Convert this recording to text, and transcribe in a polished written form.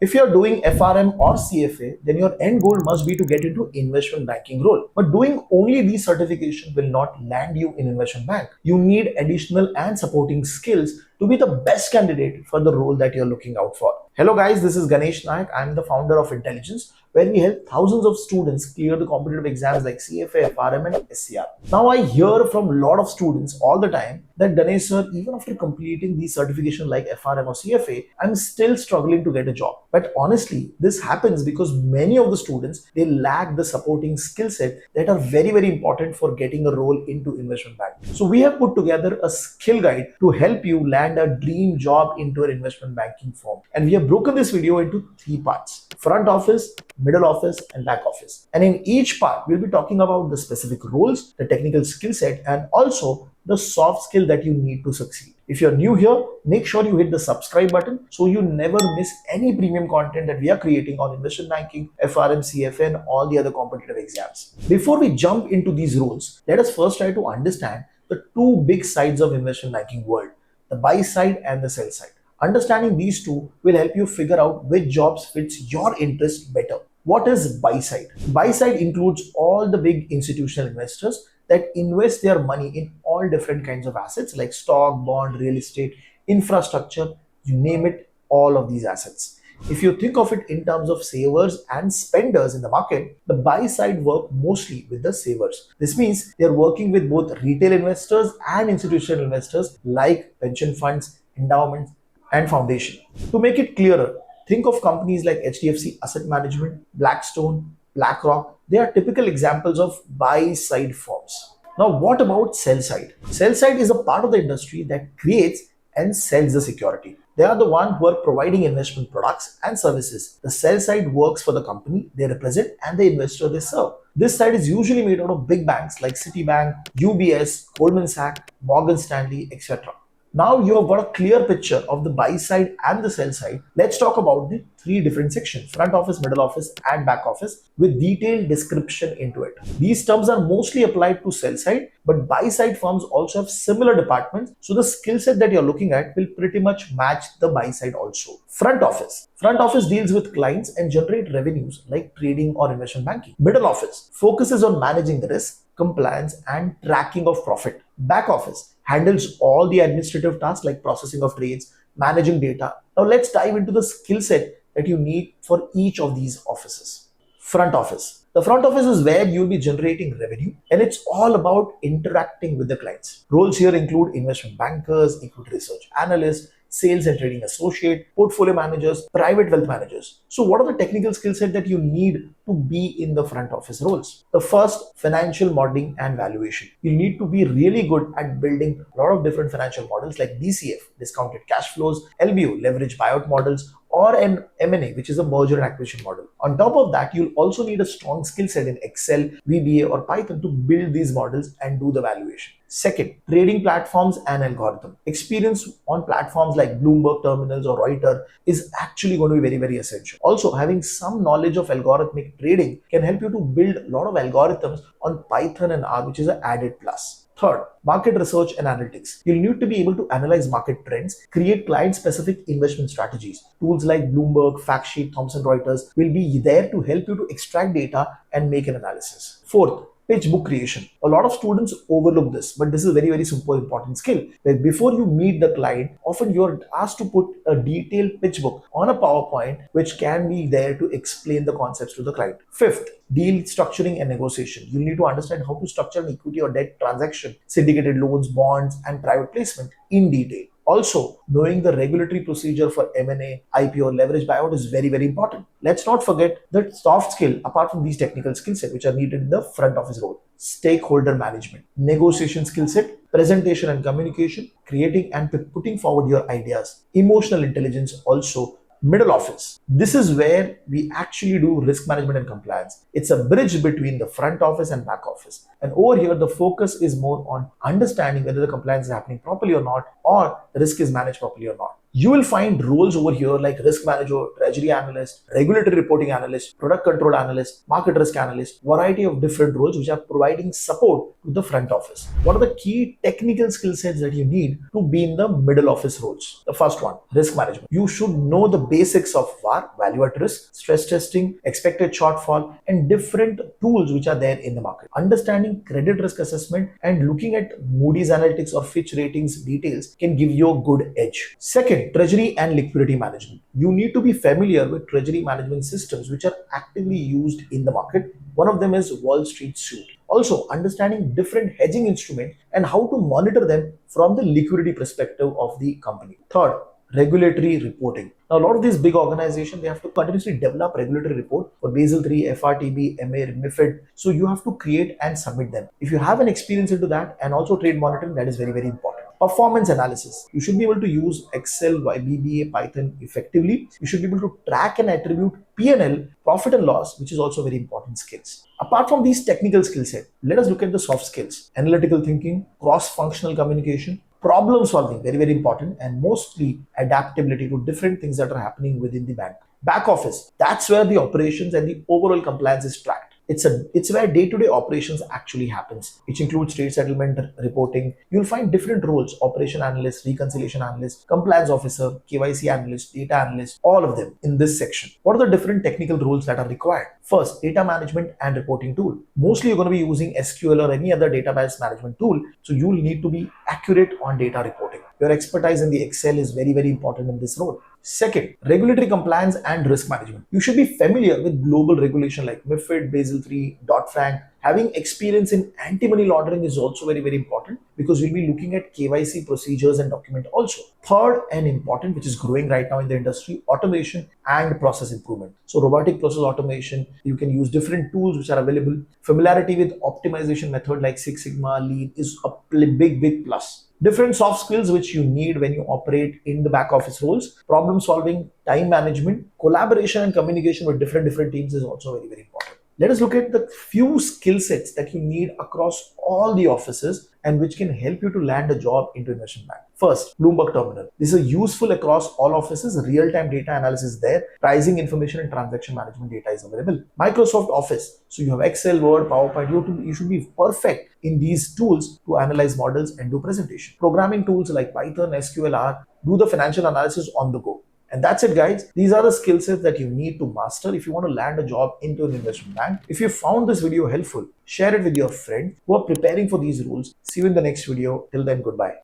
If you're doing FRM or CFA, then your end goal must be to get into investment banking role. But doing only these certification will not land you in investment bank. You need additional and supporting skills to be the best candidate for the role that you're looking out for. Hello guys, this is Ganesh Nayak. I'm the founder of Fintelligents, where we help thousands of students clear the competitive exams like CFA, FRM and SCR. Now I hear from a lot of students all the time that Ganesh sir, even after completing these certification like FRM or CFA, I'm still struggling to get a job. But honestly, this happens because many of the students, they lack the supporting skill set that are very important for getting a role into investment bank. So we have put together a skill guide to help you land a dream job into an investment banking firm. And we have broken this video into 3 parts: front office, middle office and back office. And in each part, we'll be talking about the specific roles, the technical skill set, and also the soft skill that you need to succeed. If you're new here, make sure you hit the subscribe button so you never miss any premium content that we are creating on investment banking, FRM, CFA, and all the other competitive exams. Before we jump into these roles, let us first try to understand the two big sides of investment banking world, the buy side and the sell side. Understanding these two will help you figure out which jobs fits your interest better. What is buy side? Buy side includes all the big institutional investors that invest their money in all different kinds of assets like stock, bond, real estate, infrastructure, you name it, all of these assets. If you think of it in terms of savers and spenders in the market, the buy side work mostly with the savers. This means they're working with both retail investors and institutional investors like pension funds, endowments, and foundation. To make it clearer, think of companies like HDFC Asset Management, Blackstone, BlackRock. They are typical examples of buy side firms. Now, what about sell side? Sell side is a part of the industry that creates and sells the security. They are the one who are providing investment products and services. The sell side works for the company they represent and the investor they serve. This side is usually made out of big banks like Citibank, UBS, Goldman Sachs, Morgan Stanley, etc. Now you have got a clear picture of the buy side and the sell side. Let's talk about the 3 different sections: front office, middle office and back office, with detailed description into it. These terms are mostly applied to sell side, but buy side firms also have similar departments, so the skill set that you're looking at will pretty much match the buy side also. Front office. Front office deals with clients and generate revenues like trading or investment banking. Middle office focuses on managing the risk, compliance and tracking of profit. Back office handles all the administrative tasks like processing of trades, managing data. Now let's dive into the skill set that you need for each of these offices. Front office. The front office is where you'll be generating revenue, and it's all about interacting with the clients. Roles here include investment bankers, equity research analysts, sales and trading associate, portfolio managers, private wealth managers. So what are the technical skill set that you need to be in the front office roles? The first, financial modeling and valuation. You need to be really good at building a lot of different financial models like DCF, discounted cash flows, LBO, leverage buyout models, or an M&A, which is a merger and acquisition model. On top of that, you'll also need a strong skill set in Excel, VBA, or Python to build these models and do the valuation. Second, trading platforms and algorithm. Experience on platforms like Bloomberg Terminals or Reuters is actually going to be very essential. Also, having some knowledge of algorithmic trading can help you to build a lot of algorithms on Python and R, which is an added plus. Third, market research and analytics. You'll need to be able to analyze market trends, create client-specific investment strategies. Tools like Bloomberg, Factsheet, Thomson Reuters will be there to help you to extract data and make an analysis. Fourth, pitch book creation. A lot of students overlook this, but this is a very simple, important skill. Where before you meet the client, often you're asked to put a detailed pitch book on a PowerPoint, which can be there to explain the concepts to the client. Fifth, deal structuring and negotiation. You need to understand how to structure an equity or debt transaction, syndicated loans, bonds, and private placement in detail. Also, knowing the regulatory procedure for M&A, IPO, or leverage buyout is very important. Let's not forget that soft skill, apart from these technical skill set, which are needed in the front office role: stakeholder management, negotiation skill set, presentation and communication, creating and putting forward your ideas, emotional intelligence also. Middle office. This is where we actually do risk management and compliance. It's a bridge between the front office and back office. And over here, the focus is more on understanding whether the compliance is happening properly or not, or the risk is managed properly or not. You will find roles over here like risk manager, treasury analyst, regulatory reporting analyst, product control analyst, market risk analyst, variety of different roles which are providing support to the front office. What are the key technical skill sets that you need to be in the middle office roles? The first one, risk management. You should know the basics of VAR, value at risk, stress testing, expected shortfall, and different tools which are there in the market. Understanding credit risk assessment and looking at Moody's Analytics or Fitch ratings details can give you a good edge. Second, treasury and liquidity management. You need to be familiar with treasury management systems which are actively used in the market. One of them is Wall Street Suite. Also, understanding different hedging instruments and how to monitor them from the liquidity perspective of the company. Third, regulatory reporting. Now, a lot of these big organizations, they have to continuously develop regulatory report for Basel III, FRTB, MA, MIFID. So you have to create and submit them. If you have an experience into that and also trade monitoring, that is very, very important. Performance analysis. You should be able to use Excel, VBA, Python effectively. You should be able to track and attribute P&L, profit and loss, which is also very important skills. Apart from these technical skill set, let us look at the soft skills. Analytical thinking, cross-functional communication, problem solving, very, very important, and mostly adaptability to different things that are happening within the bank. Back office, that's where the operations and the overall compliance is tracked. It's where day-to-day operations actually happens, which includes trade settlement reporting. You'll find different roles: operation analyst, reconciliation analyst, compliance officer, KYC analyst, data analyst, all of them in this section. What are the different technical roles that are required? First, data management and reporting tool. Mostly you're going to be using SQL or any other database management tool, so you'll need to be accurate on data reporting. Your expertise in the Excel is very, very important in this role. Second, regulatory compliance and risk management. You should be familiar with global regulation like MIFID, Basel III, Dodd-Frank. Having experience in anti-money laundering is also very, very important because you'll be looking at KYC procedures and document also. Third and important, which is growing right now in the industry, automation and process improvement. So robotic process automation, you can use different tools which are available. Familiarity with optimization method like Six Sigma, Lean is a big, big plus. Different soft skills which you need when you operate in the back office roles: problem solving, time management, collaboration and communication with different teams is also very, very important. Let us look at the few skill sets that you need across all the offices and which can help you to land a job into investment bank. First, Bloomberg Terminal. This is useful across all offices. Real-time data analysis there. Pricing information and transaction management data is available. Microsoft Office. So you have Excel, Word, PowerPoint. You should be perfect in these tools to analyze models and do presentation. Programming tools like Python, SQL, R, do the financial analysis on the go. And that's it, guys. These are the skill sets that you need to master if you want to land a job into an investment bank. If you found this video helpful, share it with your friends who are preparing for these roles. See you in the next video. Till then, goodbye.